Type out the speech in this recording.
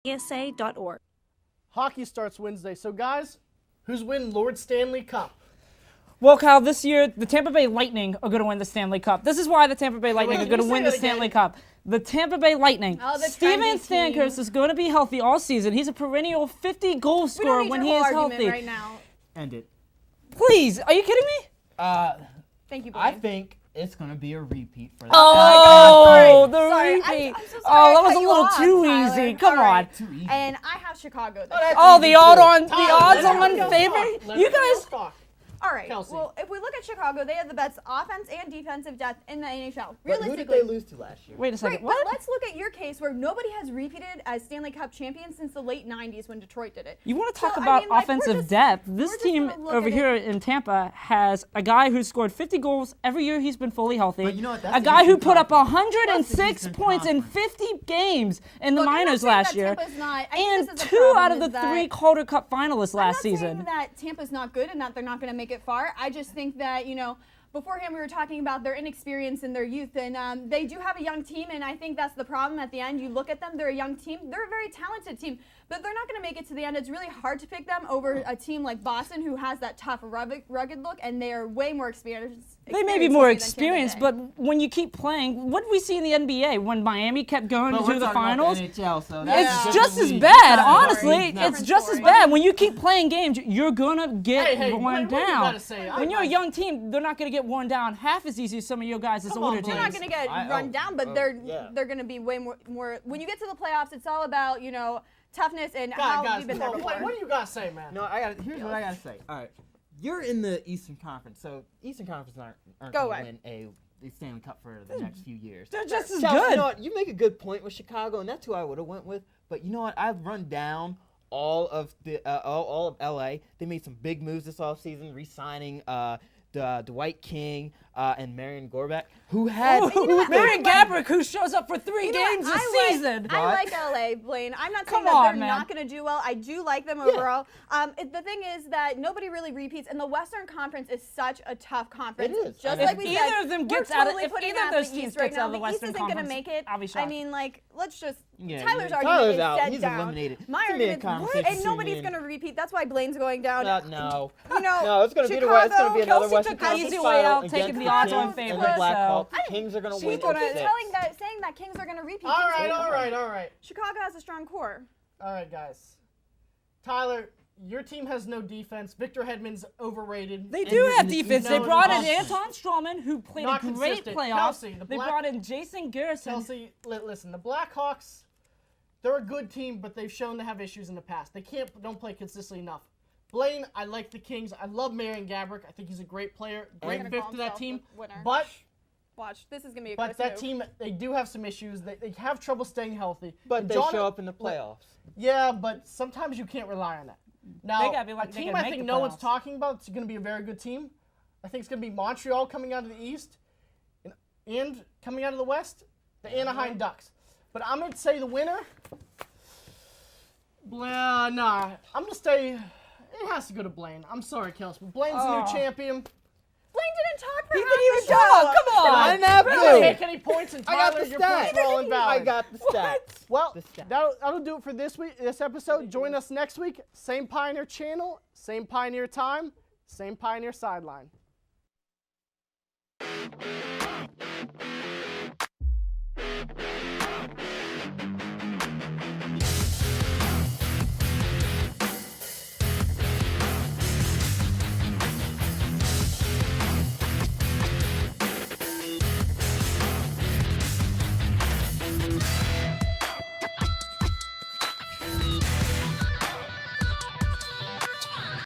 PSA.org. Hockey starts Wednesday. So, guys, who's winning Lord Stanley Cup? Well, Kyle, this year, the Tampa Bay Lightning are going to win the Stanley Cup. This is why the Tampa Bay Lightning are going to win the Stanley Cup. The Tampa Bay Lightning. Oh, the Steven trendy team. Stamkos is going to be healthy all season. He's a perennial 50-goal scorer when he is healthy. Right now. End it. Please, are you kidding me? Thank you, I Blaine. think it's going to be a repeat for that. Oh, the Sorry, repeat. I'm so sorry Oh, that I was cut a you little off, too Tyler. easy. Come All right. on. Too easy. And I have Chicago. Oh, the odds Let on everyone favorite? talk. You guys. Talk. All right. Kelsey. Well, if we look at Chicago, they have the best offense and defensive depth in the NHL. But who did they lose to last year? Wait a second. Right, What? but let's look at your case where nobody has repeated as Stanley Cup champions since the late 90s when Detroit did it. You want to talk So, I about mean, like, we're offensive just- depth? we're This just team gonna look over at here in Tampa has a guy who scored 50 goals every year he's been fully healthy. But you know what? That's A the guy who Eastern put up Conference. 106 That's the points in Eastern 50 games in the Look, I'm not minors saying last that year. Tampa's not- I think And this is the 2 problem out of the is that- 3 Calder Cup finalists last I'm not season. saying that Tampa's not good and that they're not going to make it far. I just think that, beforehand we were talking about their inexperience and their youth, and they do have a young team, and I think that's the problem at the end. You look at them, they're a young team. They're a very talented team, but they're not going to make it to the end. It's really hard to pick them over a team like Boston who has that tough, rugged look, and they are way more experienced. They may be more than Tampa experienced, Bay. but when you keep playing, what did we see in the NBA when Miami kept going But to we're the talking about finals? the NHL, so It's that's a just different as league. bad, Different honestly. story. It's Different just as story. bad. When you keep playing games, you're gonna get Hey, worn what do you down. gotta say? When you're a young team, they're not gonna get worn down half as easy as some of your guys as older They're teams. not going to get run down, but they're going to be way more. When you get to the playoffs, it's all about toughness and how Guys, we've been there come on, before. what do you got to say, man? No, here's what I gotta say. All right, you're in the Eastern Conference, so Eastern Conference aren't Go going away. to win the Stanley Cup for the next few years. They're just as Chelsea, good. you know what? You make a good point with Chicago, and that's who I would have went with. But you know what? I've run down all of LA. They made some big moves this offseason, re-signing Dwight King and Marion Gorback, who had Marion Gaborik, who shows up for 3 games a season. I like LA, Blaine. I'm not saying Come that on, they're man. not going to do well. I do like them overall. The thing is that nobody really repeats, and the Western Conference is such a tough conference. It is. Just If like we either said, of them we're gets out of- totally if putting either of out those the teams East right gets out now. of the The Western East isn't going to Conference, make it. I'll be I shocked. mean, let's just. Yeah, Tyler's yeah. argument Tyler's is out. set He's down. eliminated. My It's gonna be a argument, conversation and nobody's soon. going to repeat. That's why Blaine's going down. No. No, It's gonna be it's gonna be another Kelsey Western took the Conference easy way final out, against taking the the odds on Kings and favorites, the Blackhawks. so- The Kings are gonna She's win. going to in six. saying that Kings are going to repeat. All Kings right, are- all right. Chicago has a strong core. All right, guys. Tyler, your team has no defense. Victor Hedman's overrated. They And do have he's defense. They known brought in as- Anton Strawman, who played Not a great consistent. playoff. Kelsey, the They Black- brought in Jason Garrison. Chelsea, listen, the Blackhawks, they're a good team, but they've shown to have issues in the past. They don't play consistently enough. Blaine, I like the Kings. I love Marion Gaborik. I think he's a great player, great gonna fit call to that himself team. the winner. But Watch, this is going to be a but Chris that move. team, they do have some issues. They have trouble staying healthy. But And they show up in the playoffs. Yeah, but sometimes you can't rely on that. Now, They gotta be lucky a they team can I make think the no one's playoffs. talking about, it's going to be a very good team. I think it's going to be Montreal coming out of the East, and coming out of the West, the Anaheim Ducks. But I'm going to say the winner. Nah, I'm going to say it has to go to Blaine. I'm sorry, Kelsey, but Blaine's the new champion. Blaine didn't talk for He half didn't even the show. talk. Come on. I didn't have You don't to. take any points, and I got Tyler, the your points are all stats. invalid. I got the stats. Well, The stats. that'll do it for this episode. Join us next week. Same Pioneer channel, same Pioneer time, same Pioneer sideline.